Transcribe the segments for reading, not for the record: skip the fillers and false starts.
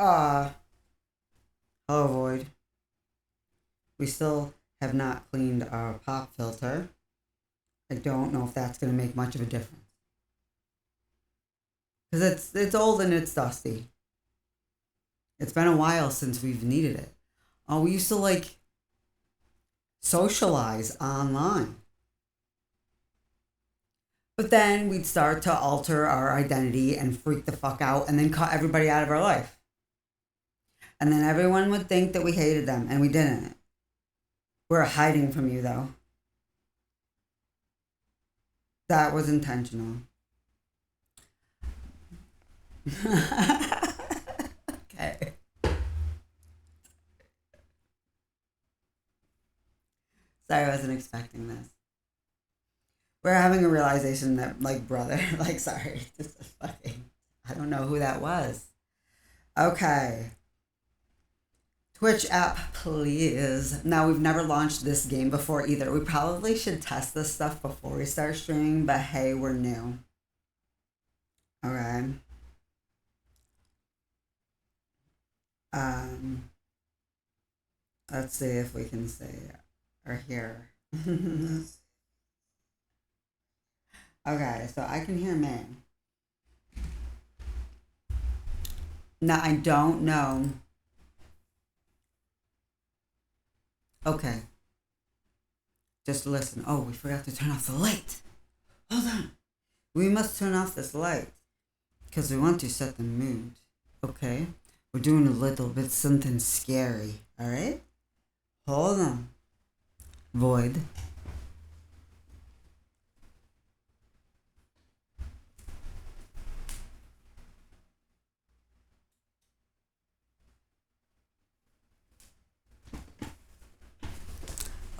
Hello, Void. We still have not cleaned our pop filter. I don't know if that's going to make much of a difference. Because it's old and it's dusty. It's been a while since we've needed it. We used to like socialize online. But then we'd start to alter our identity and freak the fuck out and then cut everybody out of our life. And then everyone would think that we hated them, and we didn't. We're hiding from you, though. That was intentional. Okay. Sorry, I wasn't expecting this. We're having a realization that, like, brother, like, sorry, just fucking, I don't know who that was. Okay. Twitch app, please. Now, we've never launched this game before either. We probably should test this stuff before we start streaming, but hey, we're new. Okay. Let's see if we can say or hear. Okay, so I can hear me. Now, I don't know. Okay. Just listen. Oh, we forgot to turn off the light. Hold on. We must turn off this light because we want to set the mood. Okay? We're doing a little bit something scary. All right? Hold on. Void.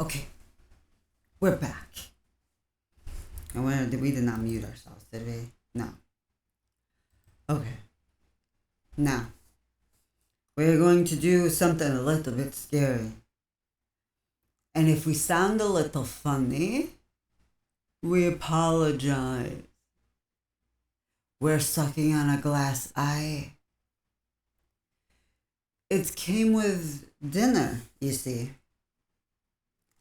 Okay. We're back. And we did not mute ourselves, did we? No. Okay. Now, we're going to do something a little bit scary. And if we sound a little funny, we apologize. We're sucking on a glass eye. It came with dinner, you see.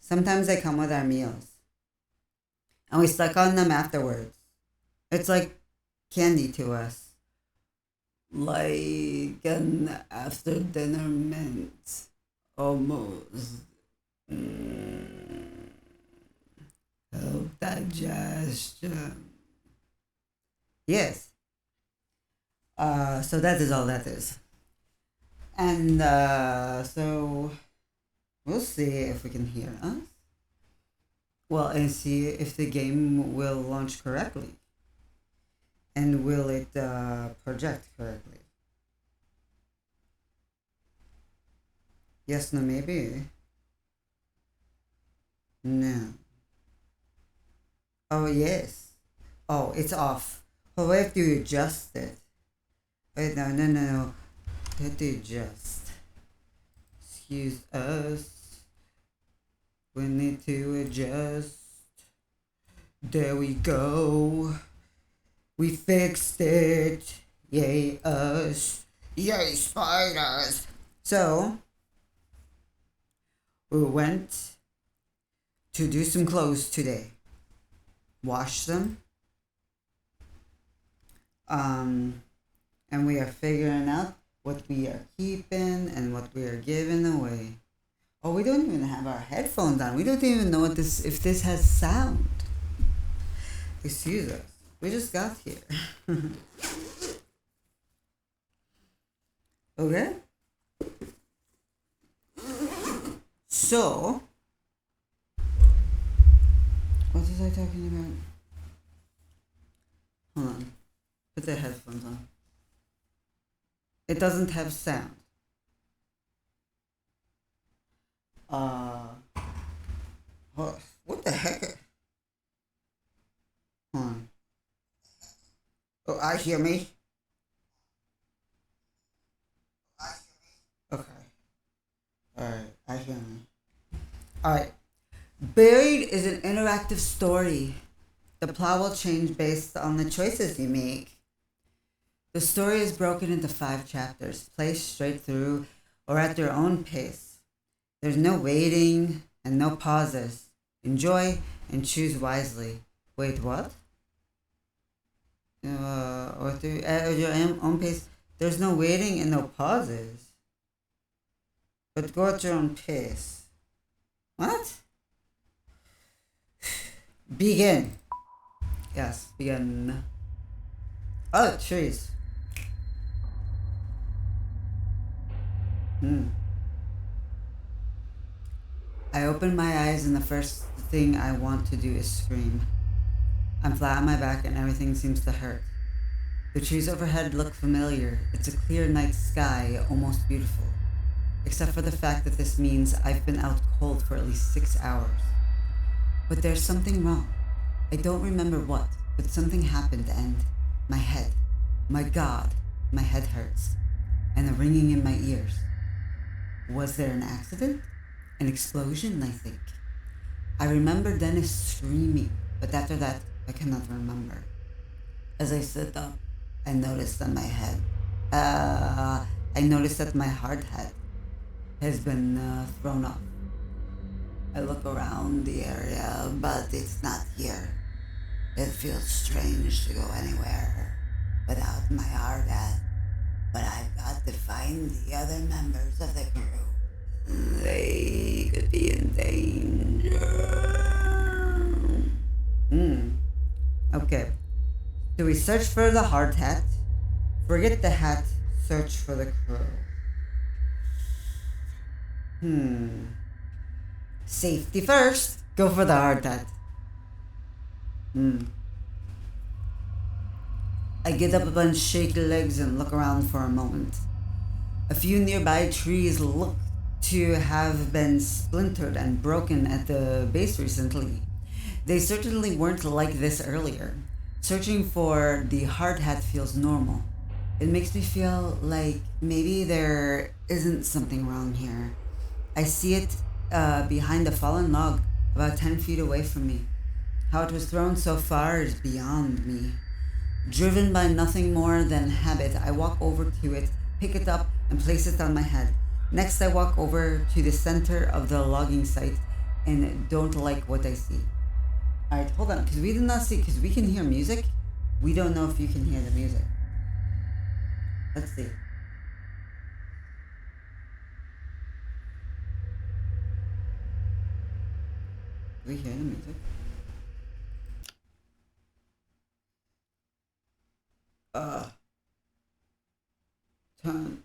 Sometimes they come with our meals. And we suck on them afterwards. It's like candy to us. Like an after dinner mint. Almost. Help digestion. Yes. So that is all that is. And so we'll see if we can hear us. Well, and see if the game will launch correctly. And will it project correctly? Yes, no, maybe. No. Oh, yes. Oh, it's off. Oh, we have to adjust it. Wait, no. We have to adjust. Excuse us. We need to adjust. There we go. We fixed it. Yay, us. Yay, spiders. So, we went to do some clothes today. Wash them. And we are figuring out what we are keeping and what we are giving away. Oh, we don't even have our headphones on. We don't even know if this has sound. Excuse us. We just got here. Okay? So, what was I talking about? Hold on. Put the headphones on. It doesn't have sound. What the heck? Hold on. Oh, I hear me. Okay. Alright, I hear me. Alright. Buried is an interactive story. The plot will change based on the choices you make. The story is broken into 5 chapters, placed straight through or at your own pace. There's no waiting and no pauses. Enjoy and choose wisely. Wait, what? Or through at your own pace. There's no waiting and no pauses. But go at your own pace. What? Begin. Yes, begin. Oh, trees. I open my eyes and the first thing I want to do is scream. I'm flat on my back and everything seems to hurt. The trees overhead look familiar. It's a clear night sky, almost beautiful. Except for the fact that this means I've been out cold for at least 6 hours. But there's something wrong. I don't remember what, but something happened and my head, my God, my head hurts. And the ringing in my ears. Was there an accident? An explosion, I think. I remember Dennis screaming, but after that, I cannot remember. As I sit up, I noticed that my head, I noticed that my hard hat has been thrown off. I look around the area, but it's not here. It feels strange to go anywhere without my hard hat. But I've got to find the other members of the crew. They could be in danger. Okay. Do we search for the hard hat? Forget the hat, search for the crew. Safety first. Go for the hard hat. I get up on shaky legs and look around for a moment. A few nearby trees look to have been splintered and broken at the base recently. They certainly weren't like this earlier. Searching for the hard hat feels normal. It makes me feel like maybe there isn't something wrong here. I see it behind a fallen log about 10 feet away from me. How it was thrown so far is beyond me. Driven by nothing more than habit, I walk over to it, pick it up, and place it on my head. Next, I walk over to the center of the logging site and don't like what I see. Alright, hold on, because we did not see, because we can hear music. We don't know if you can hear the music. Let's see. Do we hear the music? Turn.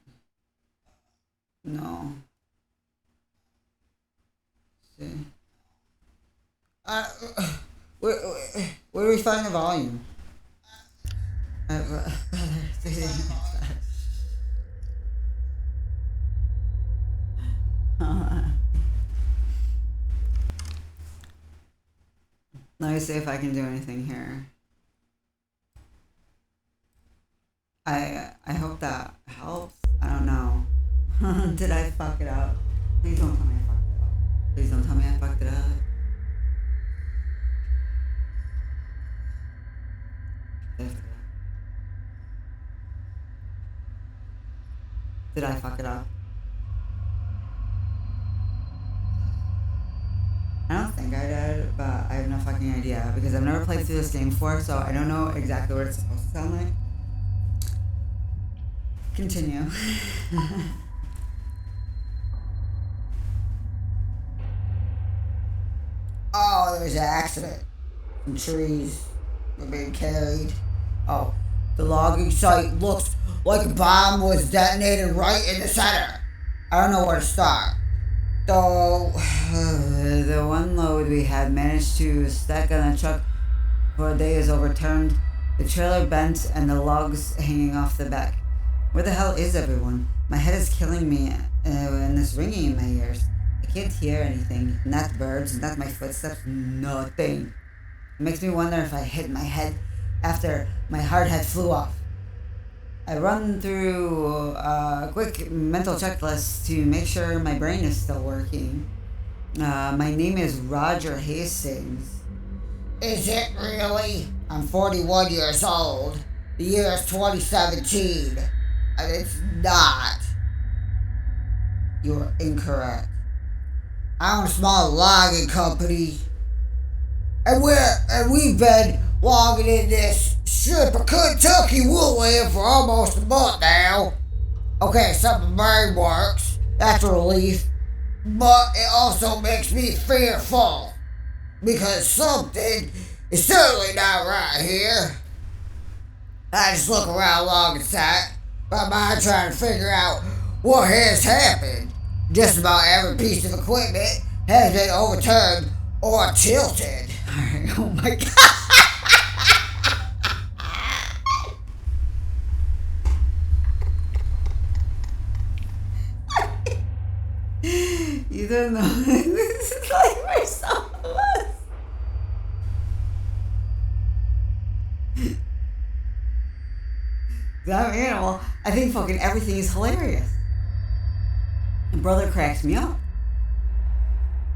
No. See. Where do we find the volume? Let me see if I can do anything here. I hope that helps. I don't know. Did I fuck it up? Please don't tell me I fucked it up. Please don't tell me I fucked it up. Did I fuck it up? I don't think I did, but I have no fucking idea because I've never played through this game before, so I don't know exactly what it's supposed to sound like. Continue. Oh, there was an accident. Some trees were being carried. Oh, the logging site looks like a bomb was detonated right in the center. I don't know where to start. Though, the one load we had managed to stack on a truck for a day is overturned. The trailer bent and the logs hanging off the back. Where the hell is everyone? My head is killing me and this ringing in my ears. I can't hear anything. Not birds, not my footsteps, nothing. It makes me wonder if I hit my head after my hard hat flew off. I run through a quick mental checklist to make sure my brain is still working. My name is Roger Hastings. Is it really? I'm 41 years old. The year is 2017. And it's not. You're incorrect. I own a small logging company. And we've been logging in this strip of Kentucky woodland for almost a month now. Okay, some of mine works. That's a relief. But it also makes me fearful. Because something is certainly not right here. I just look around long and sat, my mind trying to figure out what has happened. Just about every piece of equipment has been overturned or tilted. Oh my god. You don't know. This is like for some of us. I'm an animal. I think fucking everything is hilarious. And brother cracks me up.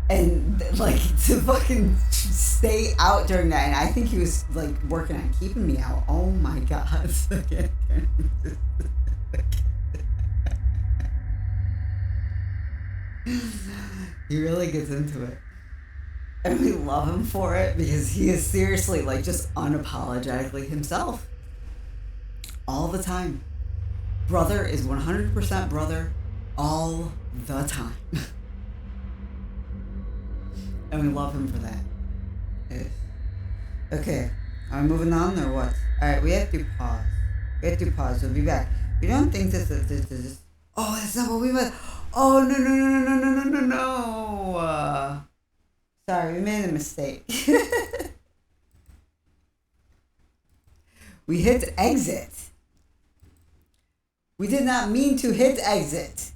And like to fucking stay out during that, and I think he was like working on keeping me out. Oh my god. He really gets into it. And we love him for it because he is seriously like just unapologetically himself. All the time. Brother is 100% brother all the time. And we love him for that. Okay, are we moving on or what? Alright, we have to pause. We have to pause. We'll be back. You don't think this. Oh, that's not what we meant. Oh, no, no, no, no, no, no, no, no. Sorry, we made a mistake. We hit exit. We did not mean to hit exit.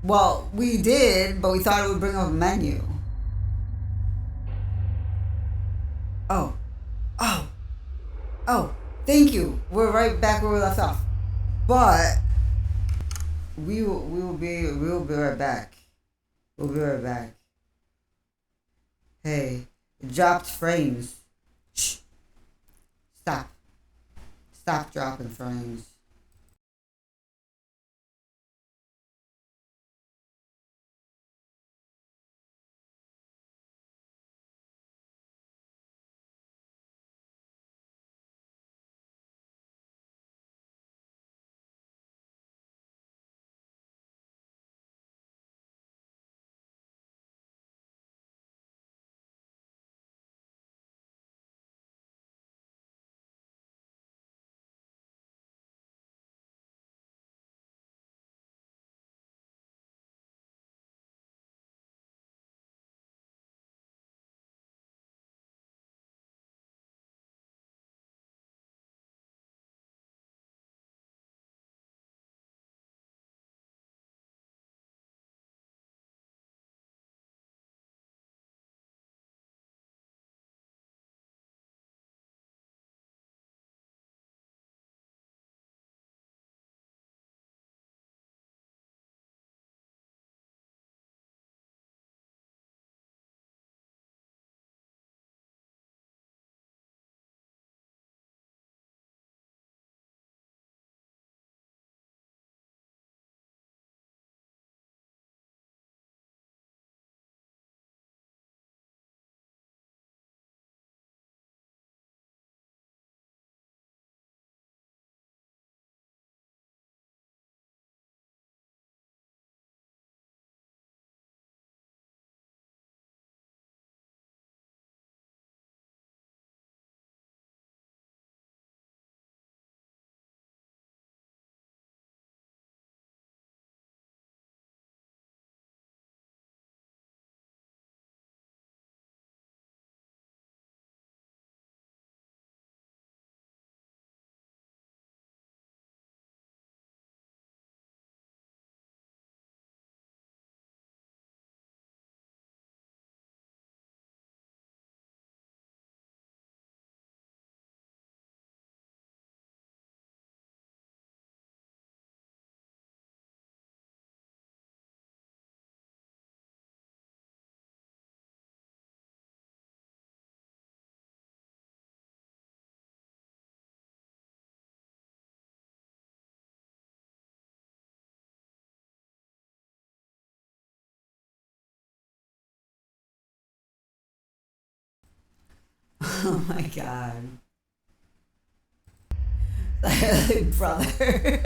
Well, we did, but we thought it would bring up a menu. Oh. Oh. Oh. Thank you. We're right back where we left off. But we will be right back. We'll be right back. Hey, it dropped frames. Shh. Stop. Stop dropping frames. Oh my god. Brother.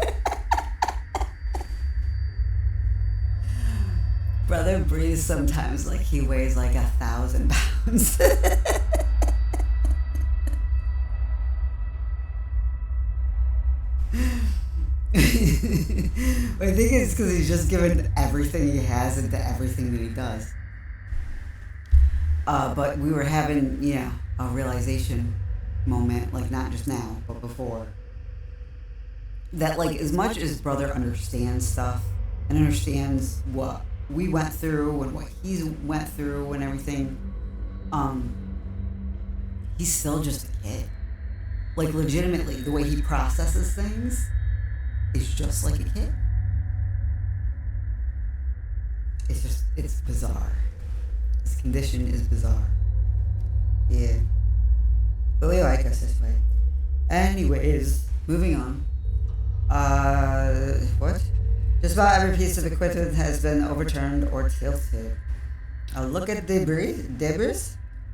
Brother breathes sometimes like he weighs like 1,000 pounds. But I think it's because he's just given everything he has into everything that he does. But we were having, a realization moment, like not just now, but before. That, like, as much as brother understands stuff and understands what we went through and what he went through and everything, he's still just a kid. Like, legitimately, the way he processes things is just like a kid. It's bizarre. His condition is bizarre. Yeah. But we like us this way. Anyways, moving on. What? Just about every piece of equipment has been overturned or tilted. Look at debris,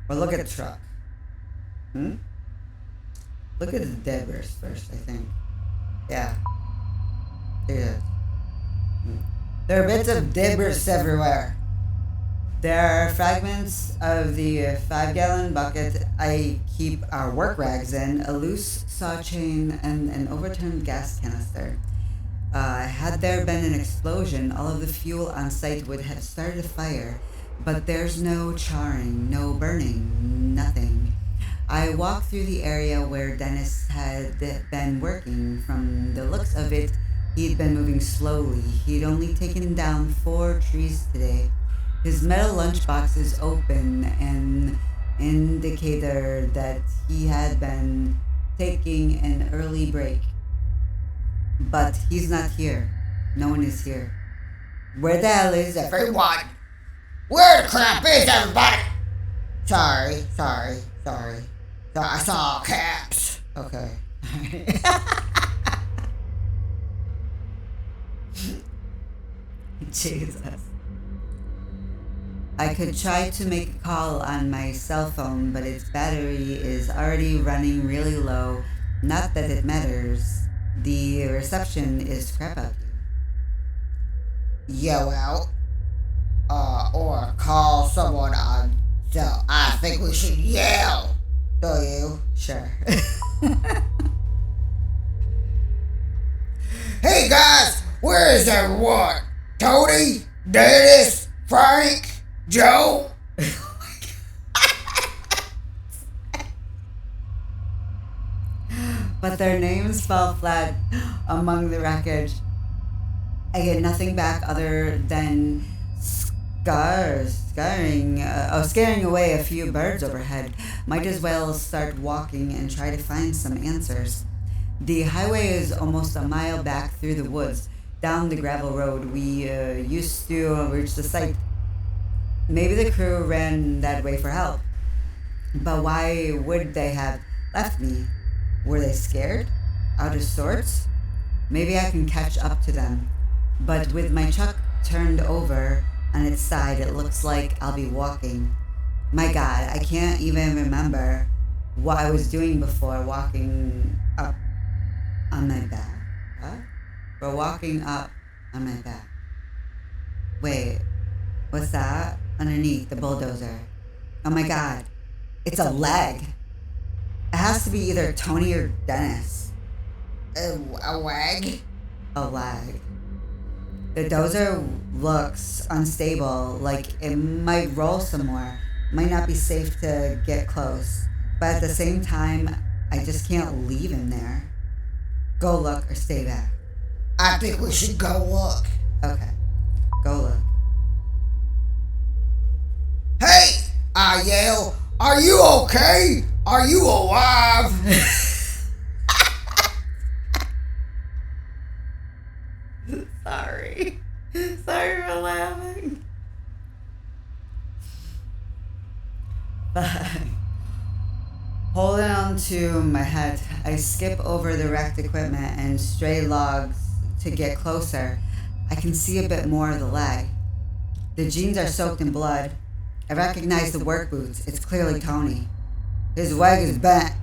or look at the truck. Look at the debris first, I think. Yeah. Yeah. There are bits of debris everywhere. There are fragments of the 5-gallon bucket I keep our work rags in, a loose saw chain, and an overturned gas canister. Had there been an explosion, all of the fuel on site would have started a fire, but there's no charring, no burning, nothing. I walked through the area where Dennis had been working. From the looks of it, he'd been moving slowly. He'd only taken down 4 trees today. His metal lunchbox is open, an indicator that he had been taking an early break. But he's not here. No one is here. Where the hell is everyone? Where the crap is everybody? Sorry. I saw caps. Okay. Jesus. I could try to make a call on my cell phone, but its battery is already running really low. Not that it matters. The reception is crap out here. Yell out. Or call someone on. So I think we should yell. Do you? Sure. Hey guys, where is everyone? Tony? Dennis? Frank? Joe? But their names fell flat among the wreckage. I get nothing back other than scaring away a few birds overhead. Might as well start walking and try to find some answers. The highway is almost a mile back through the woods, down the gravel road we used to reach the site. Maybe the crew ran that way for help. But why would they have left me? Were they scared? Out of sorts? Maybe I can catch up to them. But with my truck turned over on its side, it looks like I'll be walking. My God, I can't even remember what I was doing before walking up on my back. What? We're walking up on my back. Wait, what's that? Underneath the bulldozer. Oh my God, it's a leg. It has to be either Tony or Dennis. A leg? A leg. The dozer looks unstable, like it might roll somewhere. Might not be safe to get close. But at the same time, I just can't leave him there. Go look or stay back. I think we should go look. Okay, go look. Hey! I yell, are you okay? Are you alive? Sorry. Sorry for laughing. Holding on to my head, I skip over the wrecked equipment and stray logs to get closer. I can see a bit more of the leg. The jeans are soaked in blood. I recognize the work boots. It's clearly Tony. His leg is bent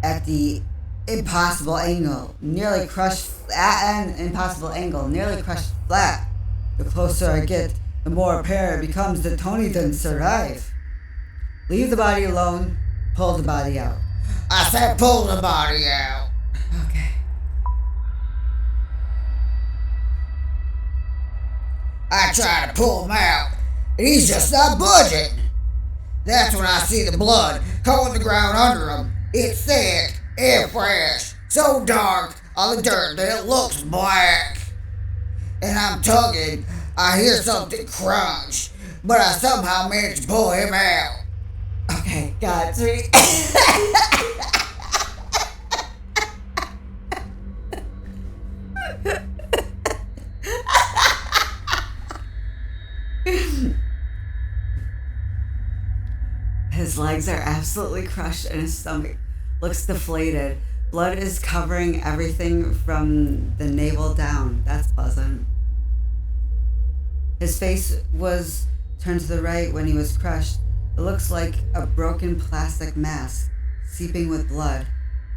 at the impossible angle, nearly crushed flat. The closer I get, the more apparent it becomes that Tony didn't survive. Leave the body alone, pull the body out. I said pull the body out. Okay. I try to pull him out, and he's just not budging. That's when I see the blood coating the ground under him. It's thick and fresh, so dark on the dirt that it looks black. And I'm tugging, I hear something crunch, but I somehow managed to pull him out. Okay, God, sweet. His legs are absolutely crushed and his stomach looks deflated. Blood is covering everything from the navel down. That's pleasant. His face was turned to the right when he was crushed. It looks like a broken plastic mask, seeping with blood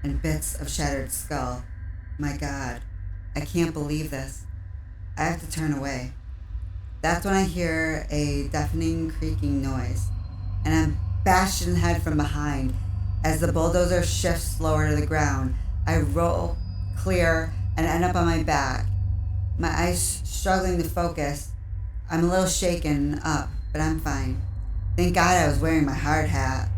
and bits of shattered skull. My God, I can't believe this. I have to turn away. That's when I hear a deafening creaking noise, and I'm bashed in the head from behind. As the bulldozer shifts slower to the ground, I roll clear and end up on my back. My eyes struggling to focus. I'm a little shaken up, but I'm fine. Thank God I was wearing my hard hat.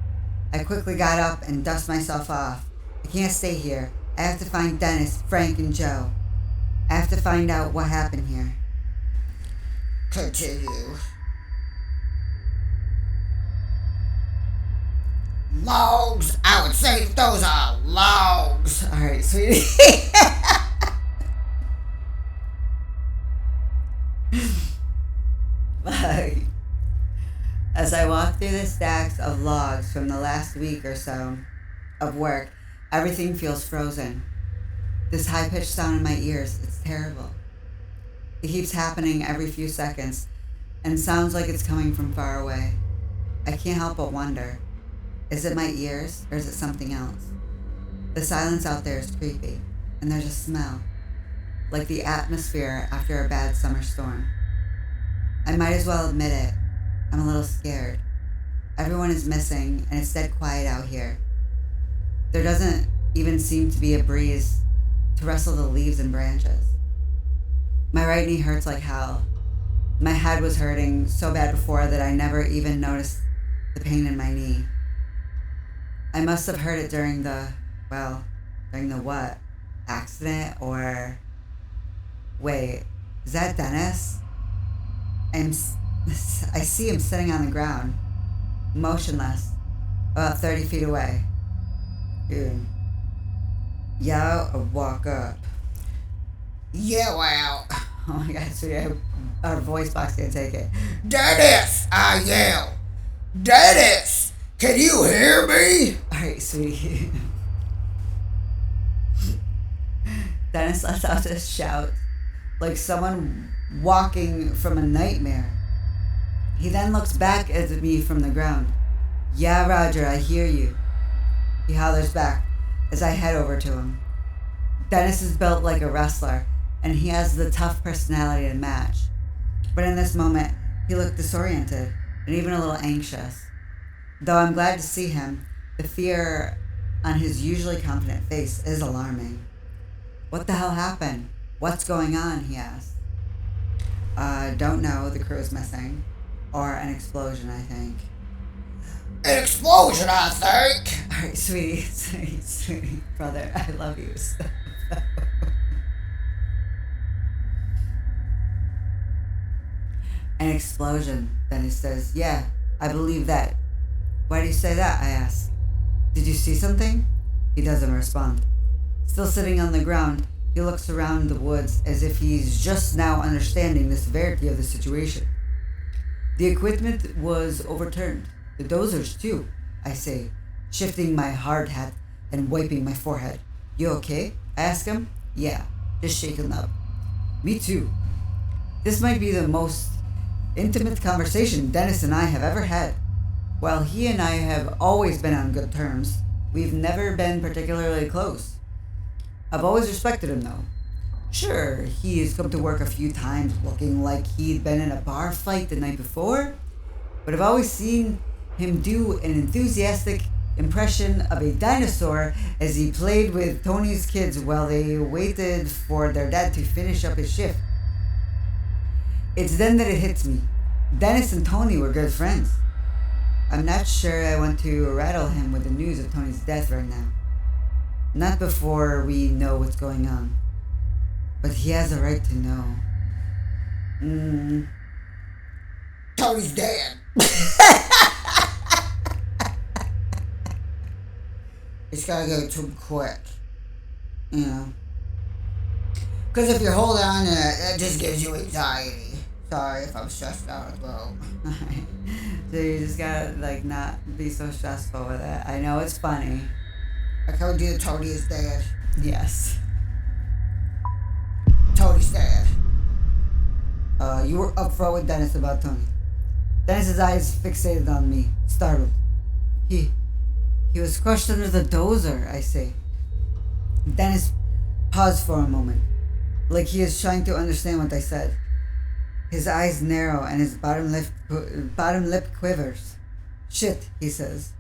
I quickly got up and dusted myself off. I can't stay here. I have to find Dennis, Frank, and Joe. I have to find out what happened here. Continue. Logs. I would say those are logs. All right, sweetie. Bye. As I walk through the stacks of logs from the last week or so of work, everything feels frozen. This high-pitched sound in my ears, it's terrible. It keeps happening every few seconds and sounds like it's coming from far away. I can't help but wonder, is it my ears or is it something else? The silence out there is creepy, and there's a smell, like the atmosphere after a bad summer storm. I might as well admit it, I'm a little scared. Everyone is missing, and it's dead quiet out here. There doesn't even seem to be a breeze to rustle the leaves and branches. My right knee hurts like hell. My head was hurting so bad before that I never even noticed the pain in my knee. I must have heard it during the what? Accident or... Wait, is that Dennis? I see him sitting on the ground, motionless, about 30 feet away. Dude, yell or walk up? Yell out. Oh my God, sweetie, our voice box can't take it. Dennis, I yell. Dennis, can you hear me? All right, sweetie. Dennis lets out this shout, like someone walking from a nightmare. He then looks back at me from the ground. Yeah, Roger, I hear you. He hollers back as I head over to him. Dennis is built like a wrestler, and he has the tough personality to match. But in this moment, he looked disoriented and even a little anxious. Though I'm glad to see him, the fear on his usually confident face is alarming. What the hell happened? What's going on? He asked. Don't know. The crew's missing. Or an explosion, I think. An explosion, I think. All right, sweetie, brother, I love you so. An explosion, then he says, yeah, I believe that. Why do you say that? I ask. Did you see something? He doesn't respond. Still sitting on the ground, he looks around the woods as if he's just now understanding the severity of the situation. The equipment was overturned. The dozers, too, I say, shifting my hard hat and wiping my forehead. You okay? I ask him. Yeah, just shaken up. Me too. This might be the most intimate conversation Dennis and I have ever had. While he and I have always been on good terms, We've never been particularly close. I've always respected him, though. Sure, he's come to work a few times looking like he'd been in a bar fight the night before, but I've always seen him do an enthusiastic impression of a dinosaur as he played with Tony's kids while they waited for their dad to finish up his shift. It's then that it hits me. Dennis and Tony were good friends. I'm not sure I want to rattle him with the news of Tony's death right now. Not before we know what's going on. But he has a right to know. Tony's dead. It's gotta go to him quick. You know. Because if you're holding on to it, it just gives you anxiety. Sorry if I'm stressed out as well. So you just gotta, not be so stressful with it. I know it's funny. I told you Tony is dead. Yes. Tony's dead. You were upfront with Dennis about Tony. Dennis's eyes fixated on me, startled. He was crushed under the dozer, I say. Dennis paused for a moment, like he is trying to understand what I said. His eyes narrow and his bottom lip quivers. Shit, he says.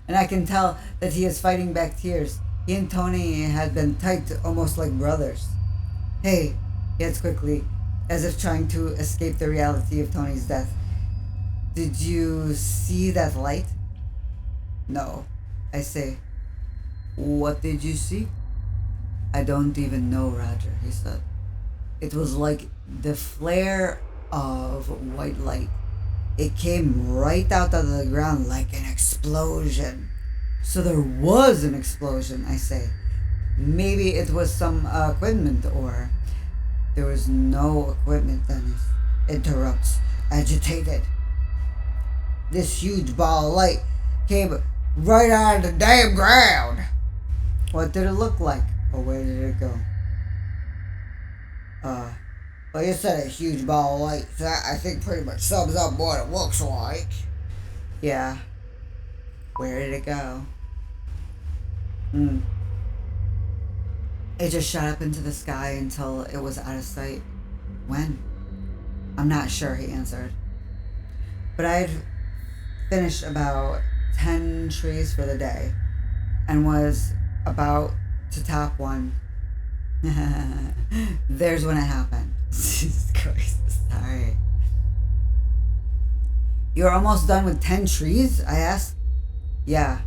And I can tell that he is fighting back tears. He and Tony had been tight, almost like brothers. Hey, he adds quickly, as if trying to escape the reality of Tony's death. Did you see that light? No, I say. What did you see? I don't even know, Roger, he said. It was like the flare of white light. It came right out of the ground like an explosion. So there was an explosion, I say. Maybe it was some equipment, or... There was no equipment, Dennis interrupts, agitated. This huge ball of light came right out of the damn ground. What did it look like? Or where did it go? Well, you said a huge ball of light. So that, I think, pretty much sums up what it looks like. Yeah. Where did it go? It just shot up into the sky until it was out of sight. When? I'm not sure, he answered. But I had finished about 10 trees for the day and was about to top one. There's when it happened. Jesus Christ, sorry. You're almost done with 10 trees? I asked. Yeah,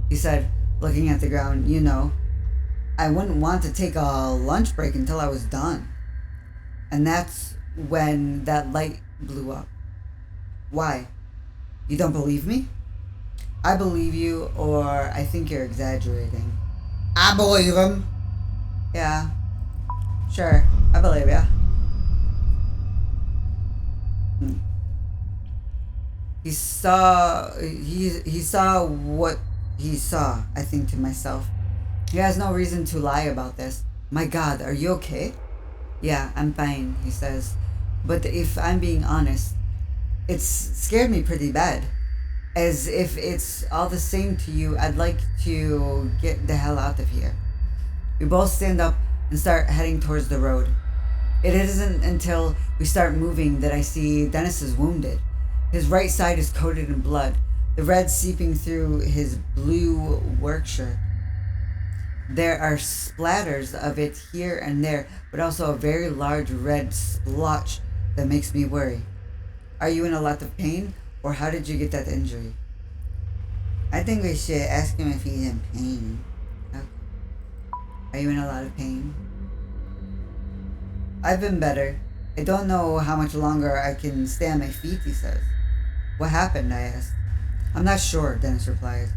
he said, looking at the ground. You know, I wouldn't want to take a lunch break until I was done. And that's when that light blew up. Why? You don't believe me? I believe you, or I think you're exaggerating. I believe him. Yeah, sure, I believe ya. He saw what he saw, I think to myself. He has no reason to lie about this. My God, are you okay? Yeah, I'm fine, he says. But if I'm being honest, it's scared me pretty bad. As if it's all the same to you, I'd like to get the hell out of here. We both stand up and start heading towards the road. It isn't until we start moving that I see Dennis is wounded. His right side is coated in blood, the red seeping through his blue work shirt. There are splatters of it here and there, but also a very large red splotch that makes me worry. Are you in a lot of pain, or how did you get that injury? I think we should ask him if he's in pain. Okay. Are you in a lot of pain? I've been better. I don't know how much longer I can stay on my feet, he says. What happened, I asked. I'm not sure, Dennis replied.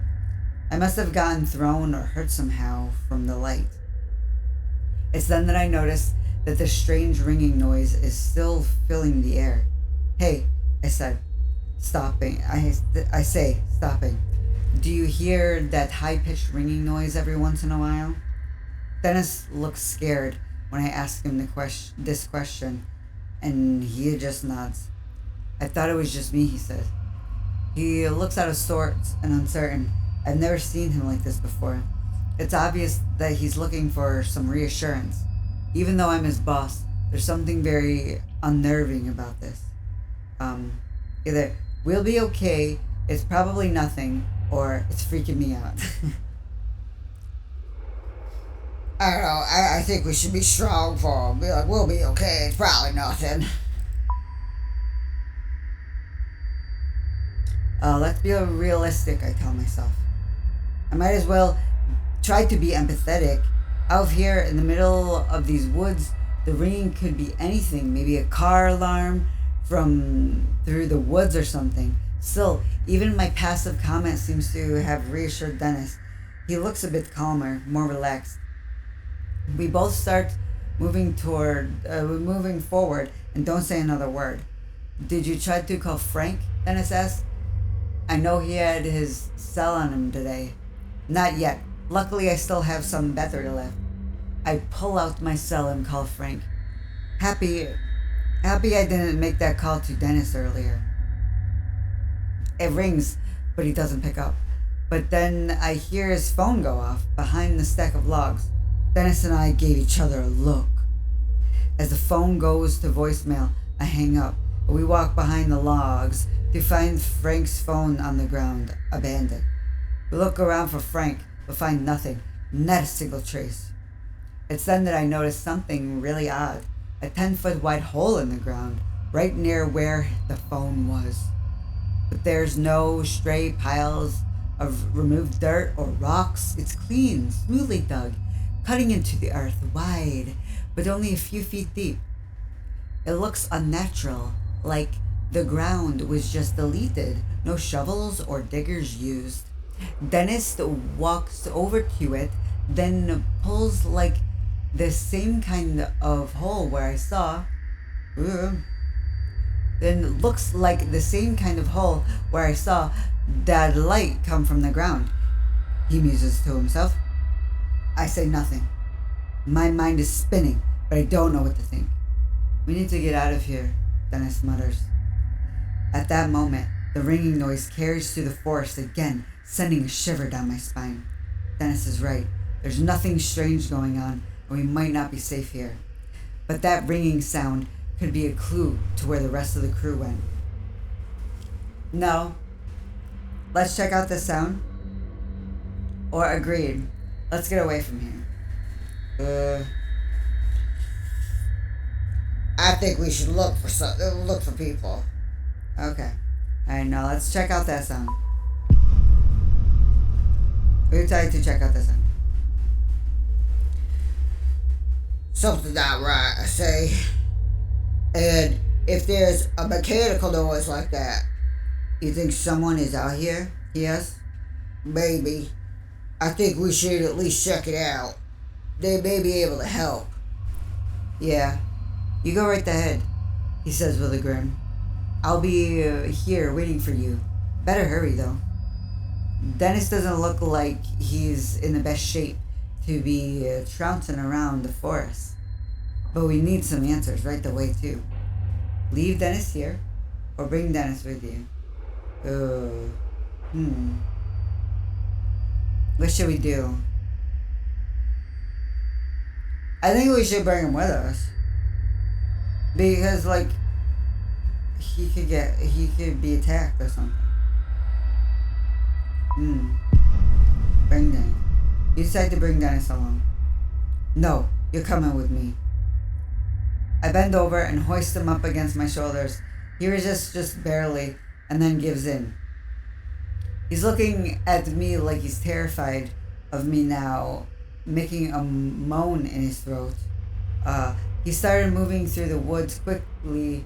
I must have gotten thrown or hurt somehow from the light. It's then that I noticed that the strange ringing noise is still filling the air. Hey, I said, stopping. I say, stopping. Do you hear that high-pitched ringing noise every once in a while? Dennis looks scared when I ask him this question, and he just nods. I thought it was just me, he said. He looks out of sorts and uncertain, I've never seen him like this before. It's obvious that he's looking for some reassurance. Even though I'm his boss, there's something very unnerving about this. Um, Either we'll be okay, it's probably nothing, or it's freaking me out. I don't know. I think we should be strong for him. Be like, we'll be okay. It's probably nothing. Let's be realistic, I tell myself. I might as well try to be empathetic. Out here in the middle of these woods, the ringing could be anything. Maybe a car alarm from through the woods or something. Still, even my passive comment seems to have reassured Dennis. He looks a bit calmer, more relaxed. We both start moving forward, and don't say another word. Did you try to call Frank? Dennis asked. I know he had his cell on him today. Not yet. Luckily, I still have some battery left. I pull out my cell and call Frank. Happy I didn't make that call to Dennis earlier. It rings, but he doesn't pick up. But then I hear his phone go off behind the stack of logs. Dennis and I gave each other a look. As the phone goes to voicemail, I hang up. We walk behind the logs to find Frank's phone on the ground, abandoned. We look around for Frank, but find nothing, not a single trace. It's then that I notice something really odd. A 10-foot wide hole in the ground, right near where the phone was. But there's no stray piles of removed dirt or rocks. It's clean, smoothly dug, cutting into the earth wide, but only a few feet deep. It looks unnatural, like the ground was just deleted, no shovels or diggers used. Dennis walks over to it, then pulls like the same kind of hole where I saw. Then looks like the same kind of hole where I saw that light come from the ground. He muses to himself. I say nothing. My mind is spinning, but I don't know what to think. We need to get out of here, Dennis mutters. At that moment, the ringing noise carries through the forest again, sending a shiver down my spine. Dennis is right. There's nothing strange going on, and we might not be safe here. But that ringing sound could be a clue to where the rest of the crew went. No. Let's check out this sound. Or agreed. Let's get away from here. I think we should look for people. Okay. Alright, now let's check out that sound. Who tell you to check out that sound? Something's not right, I say. And if there's a mechanical noise like that, You think someone is out here? He asks. maybe. I think we should at least check it out. They may be able to help. Yeah. You go right ahead, he says with a grin. I'll be here waiting for you. Better hurry, though. Dennis doesn't look like he's in the best shape to be trouncing around the forest. But we need some answers right away, too. Leave Dennis here, or bring Dennis with you. What should we do? I think we should bring him with us. Because, like, he could be attacked or something. Bring Dennis. You decide to bring Dennis along. No, you're coming with me. I bend over and hoist him up against my shoulders. He resists just barely, and then gives in. He's looking at me like he's terrified of me now, making a moan in his throat. He started moving through the woods quickly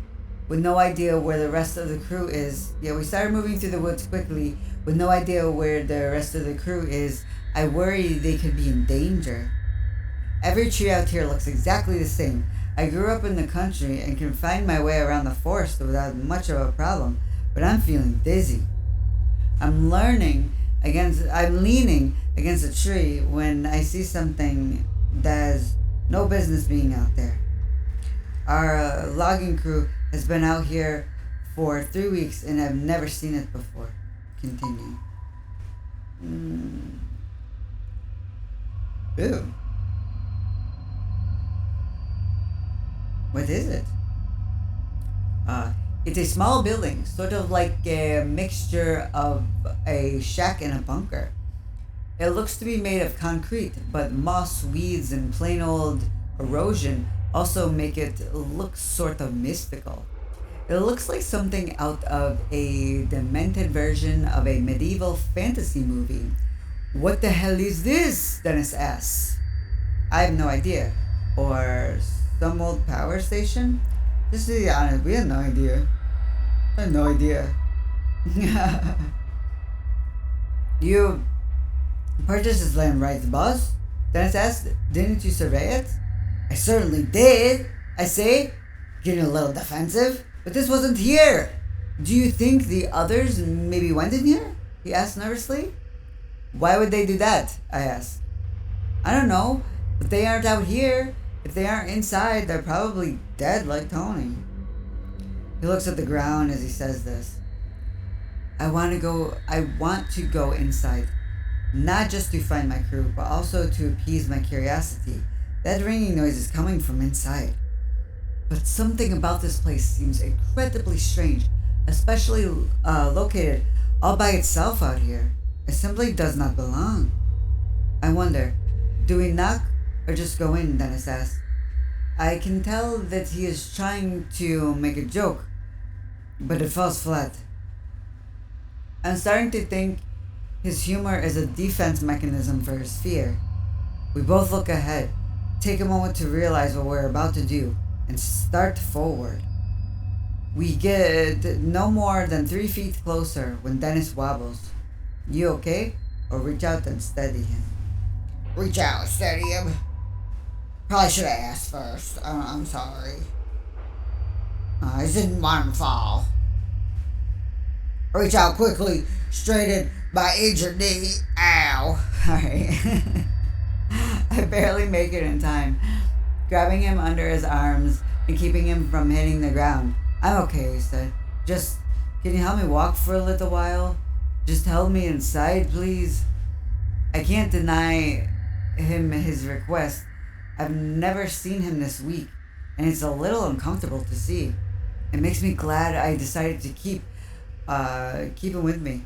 with no idea where the rest of the crew is. We started moving through the woods quickly with no idea where the rest of the crew is. I worry they could be in danger. Every tree out here looks exactly the same. I grew up in the country and can find my way around the forest without much of a problem, but I'm feeling dizzy. I'm leaning against a tree when I see something that has no business being out there. Our logging crew has been out here for 3 weeks and I've never seen it before. Continue. Mm. Ew. What is it? Uh, it's a small building, sort of like a mixture of a shack and a bunker. It looks to be made of concrete, but moss, weeds, and plain old erosion also make it look sort of mystical. It looks like something out of a demented version of a medieval fantasy movie. What the hell is this? Dennis asks. I have no idea. Or some old power station? Just to be honest, we had no idea. I had no idea. You purchased this land, right, boss? Dennis asked. Didn't you survey it? I certainly did, I say, getting a little defensive. But this wasn't here. Do you think the others maybe went in here? He asked nervously. Why would they do that? I asked. I don't know, but they aren't out here. If they aren't inside, they're probably dead like Tony. He looks at the ground as he says this. I want to go inside. Not just to find my crew, but also to appease my curiosity. That ringing noise is coming from inside. But something about this place seems incredibly strange, especially located all by itself out here. It simply does not belong. I wonder, do we knock or just go in? Dennis asked. I can tell that he is trying to make a joke, but it falls flat. I'm starting to think his humor is a defense mechanism for his fear. We both look ahead, take a moment to realize what we're about to do, and start forward. We get no more than 3 feet closer when Dennis wobbles. You okay? Or reach out and steady him. Reach out and steady him. Probably should have asked first. I'm sorry. I just didn't want him to fall. Reach out quickly, straighten my injured knee. Ow. Alright. I barely make it in time, grabbing him under his arms and keeping him from hitting the ground. I'm okay, he said. Just, can you help me walk for a little while? Just help me inside, please. I can't deny him his request. I've never seen him this weak, and it's a little uncomfortable to see. It makes me glad I decided to keep him with me.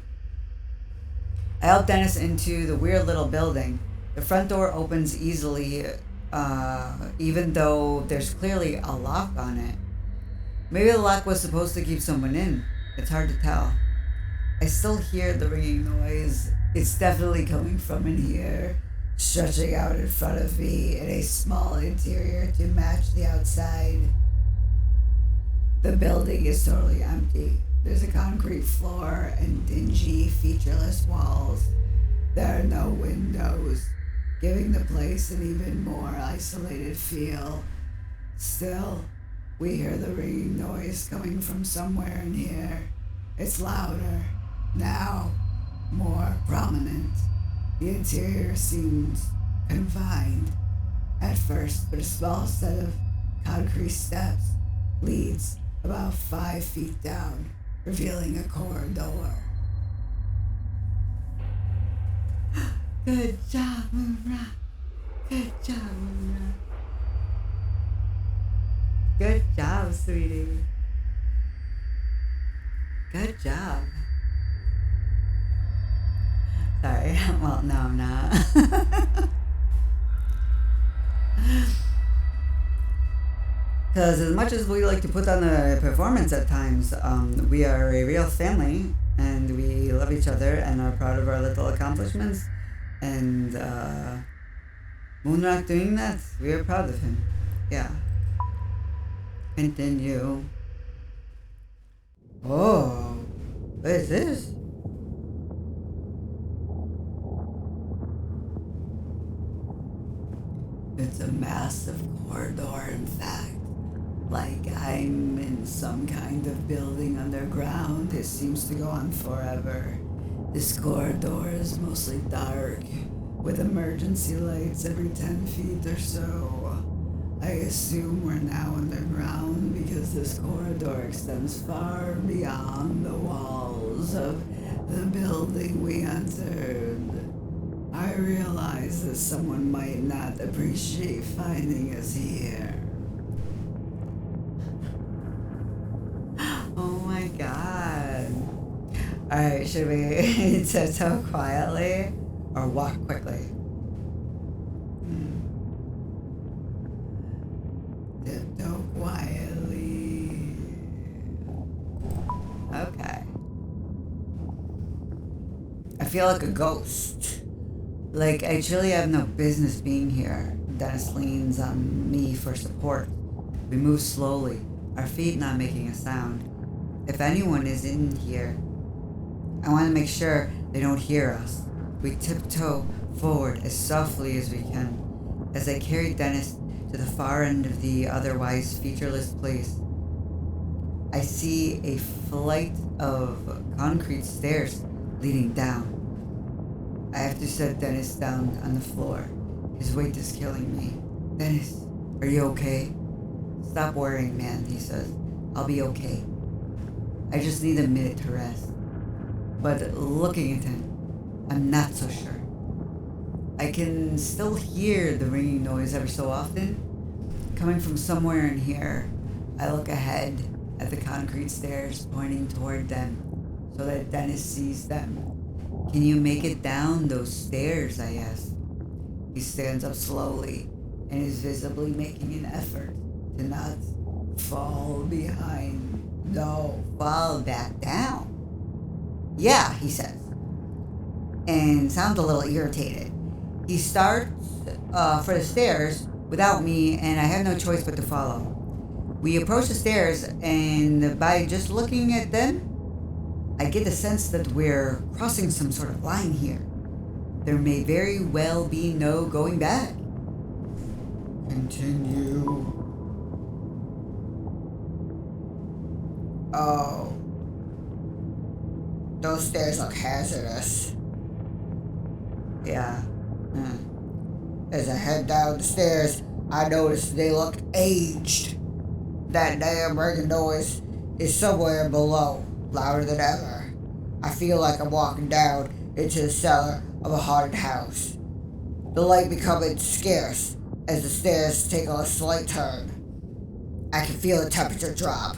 I help Dennis into the weird little building. The front door opens easily, even though there's clearly a lock on it. Maybe the lock was supposed to keep someone in. It's hard to tell. I still hear the ringing noise. It's definitely coming from in here, stretching out in front of me in a small interior to match the outside. The building is totally empty. There's a concrete floor and dingy, featureless walls. There are no windows, giving the place an even more isolated feel. Still, we hear the ringing noise coming from somewhere in here. It's louder, now more prominent. The interior seems confined at first, but a small set of concrete steps leads about 5 feet down, revealing a corridor. Good job, Moonra. Good job, Moonra. Good job, sweetie. Good job. Sorry. Well, no, I'm not. Because as much as we like to put on a performance at times, we are a real family, and we love each other and are proud of our little accomplishments. And Moonrock doing that, we are proud of him. Yeah. Continue. Oh, what is this? It's a massive corridor, in fact. Like I'm in some kind of building underground. It seems to go on forever. This corridor is mostly dark, with emergency lights every 10 feet or so. I assume we're now underground because this corridor extends far beyond the walls of The building we entered. I realize that someone might not appreciate finding us here. Oh my god. Alright, should we tiptoe quietly or walk quickly? Tiptoe quietly. Okay. I feel like a ghost. Like I truly have no business being here. Dennis leans on me for support. We move slowly, our feet not making a sound. If anyone is in here, I want to make sure they don't hear us. We tiptoe forward as softly as we can. As I carry Dennis to the far end of the otherwise featureless place, I see a flight of concrete stairs leading down. I have to set Dennis down on the floor. His weight is killing me. Dennis, are you okay? Stop worrying, man, he says. I'll be okay. I just need a minute to rest. But looking at him, I'm not so sure. I can still hear the ringing noise every so often, coming from somewhere in here. I look ahead at the concrete stairs pointing toward them so that Dennis sees them. Can you make it down those stairs? I ask. He stands up slowly and is visibly making an effort to not fall behind. No, fall back down. Yeah, he says, and sounds a little irritated. He starts for the stairs without me, and I have no choice but to follow. We approach the stairs, and by just looking at them, I get the sense that we're crossing some sort of line here. There may very well be no going back. Continue. Oh. Those stairs look hazardous. Yeah. As I head down the stairs, I notice they look aged. That damn ringing noise is somewhere below, louder than ever. I feel like I'm walking down into the cellar of a haunted house. The light becoming scarce as the stairs take a slight turn. I can feel the temperature drop.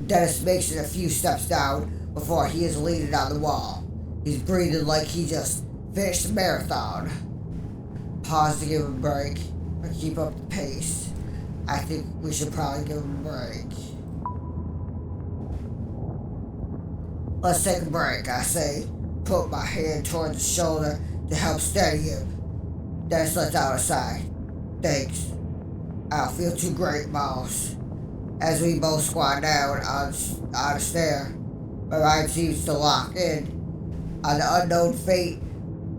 Dennis makes it a few steps down before he is leaning on the wall. He's breathing like he just finished a marathon. Pause to give him a break, or keep up the pace. I think we should probably give him a break. Let's take a break, I say. Put my hand towards his shoulder to help steady him. Dennis lets out a sigh. Thanks. I don't feel too great, boss. As we both squat down on a stair, my mind seems to lock in on the unknown fate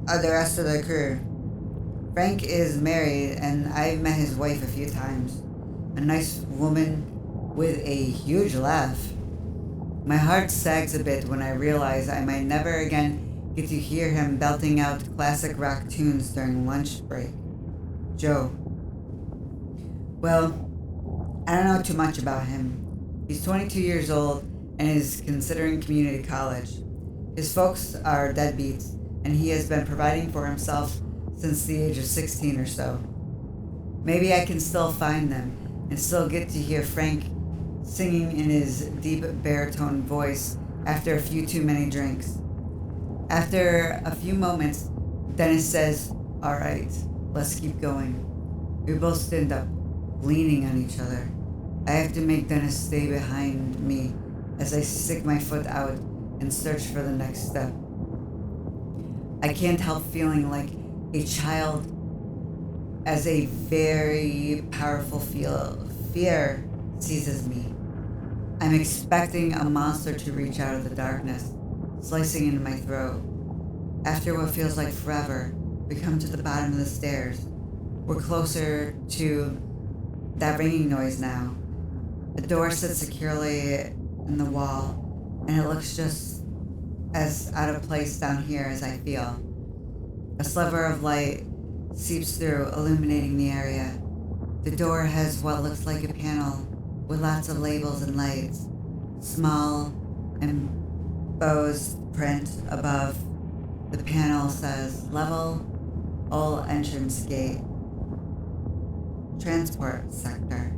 of the rest of the crew. Frank is married, and I've met his wife a few times. A nice woman with a huge laugh. My heart sags a bit when I realize I might never again get to hear him belting out classic rock tunes during lunch break. Joe. Well, I don't know too much about him. He's 22 years old and is considering community college. His folks are deadbeats, and he has been providing for himself since the age of 16 or so. Maybe I can still find them and still get to hear Frank singing in his deep baritone voice after a few too many drinks. After a few moments, Dennis says, "All right, let's keep going." We both stand up, leaning on each other. I have to make Dennis stay behind me as I stick my foot out and search for the next step. I can't help feeling like a child as a very powerful fear seizes me. I'm expecting a monster to reach out of the darkness, slicing into my throat. After what feels like forever, we come to the bottom of the stairs. We're closer to that ringing noise now. The door sits securely in the wall, and it looks just as out of place down here as I feel. A sliver of light seeps through, illuminating the area. The door has what looks like a panel with lots of labels and lights, small and Bo's print above the panel says level, all entrance gate, transport sector.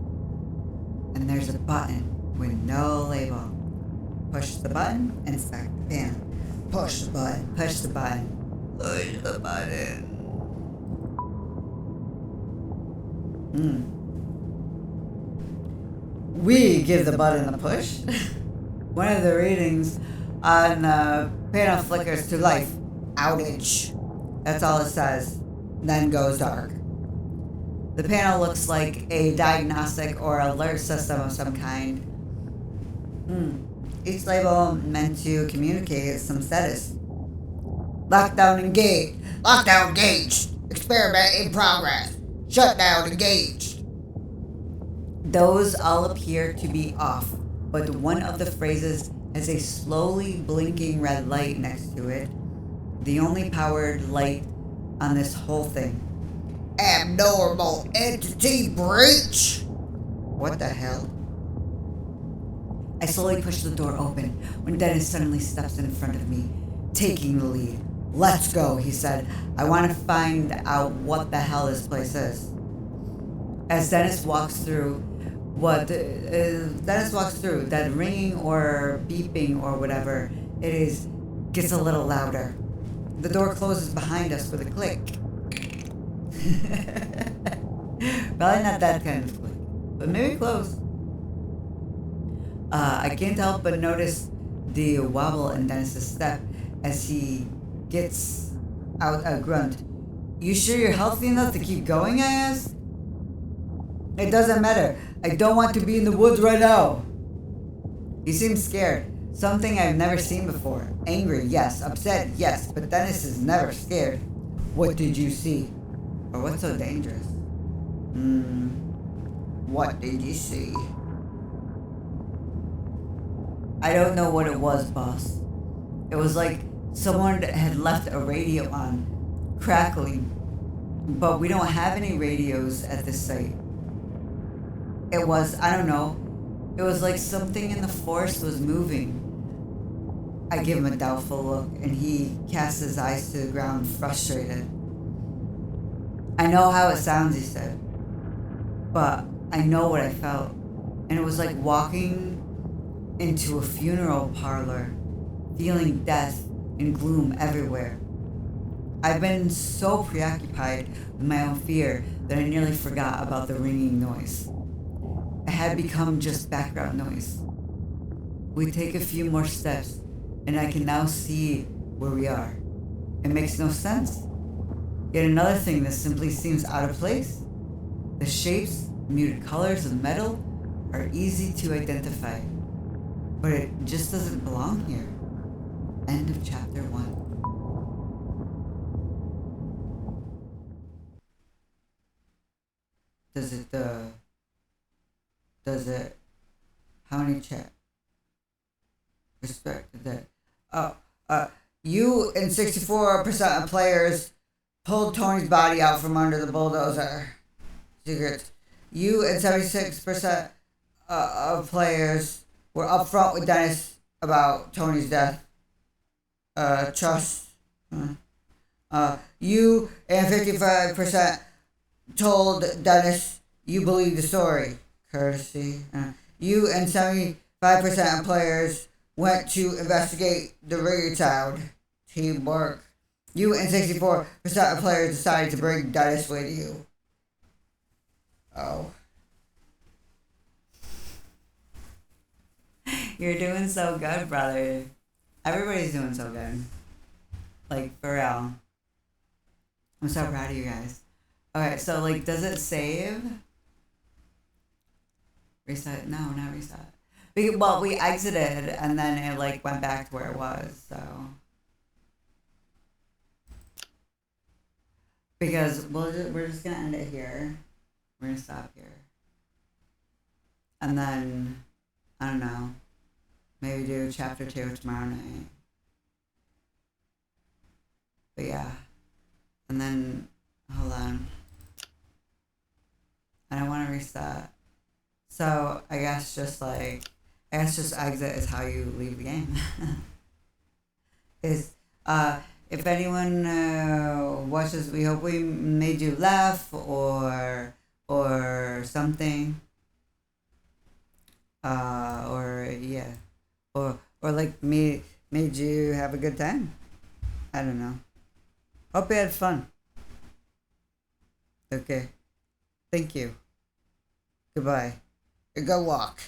And there's a button with no label. Push the button, inspect the panel. Push the button. Push the button. Push the button. We give the button a push. One of the readings on the panel flickers to life. Outage. That's all it says. Then goes dark. The panel looks like a diagnostic or alert system of some kind. Each label meant to communicate some status. Lockdown engaged. Lockdown engaged. Experiment in progress. Shutdown engaged. Those all appear to be off, but one of the phrases has a slowly blinking red light next to it. The only powered light on this whole thing. Abnormal entity breach. What the hell? I slowly push the door open when Dennis suddenly steps in front of me, taking the lead. Let's go, he said. I want to find out what the hell this place is. As Dennis walks through, that ringing or beeping or whatever it is gets a little louder. The door closes behind us with a click. Probably not that kind of click, but maybe close. I can't help but notice the wobble in Dennis's step as he gets out a grunt. You sure you're healthy enough to keep going, I asked? It doesn't matter. I don't want to be in the woods right now. He seems scared. Something I've never seen before. Angry, yes. Upset, yes. But Dennis is never scared. What did you see? Or what's so dangerous? What did you see? I don't know what it was, boss. It was like someone had left a radio on, crackling. But we don't have any radios at this site. It was, I don't know, it was like something in the forest was moving. I give him a doubtful look, and he casts his eyes to the ground, frustrated. I know how it sounds, he said, but I know what I felt. And it was like walking into a funeral parlor, feeling death and gloom everywhere. I've been so preoccupied with my own fear that I nearly forgot about the ringing noise. It had become just background noise. We take a few more steps, and I can now see where we are. It makes no sense. Yet another thing that simply seems out of place. The shapes, muted colors of metal are easy to identify, but it just doesn't belong here. End of chapter 1. How many chat? Respect that. You and 64% of players pulled Tony's body out from under the bulldozer. Secrets. You and 76% of players were upfront with Dennis about Tony's death. Trust. You and 55% told Dennis you believe the story. Courtesy. You and 75% of players went to investigate the radio sound. Teamwork. You and 64% of players decided to bring Dennis with you. Oh. You're doing so good, brother. Everybody's doing so good. Like, for real. I'm so proud of you guys. Okay, so, like, does it save? Reset? No, not reset. Well, we exited, and then it, like, went back to where it was, so. Because we're just going to end it here. We're going to stop here. And then, I don't know, maybe do chapter 2 tomorrow night. But yeah. And then, hold on. I don't want to reset. So, I guess just exit is how you leave the game. Is if anyone watches, we hope we made you laugh or something. Or yeah, or like me made you have a good time. I don't know. Hope you had fun. Okay. Thank you. Goodbye. Good luck.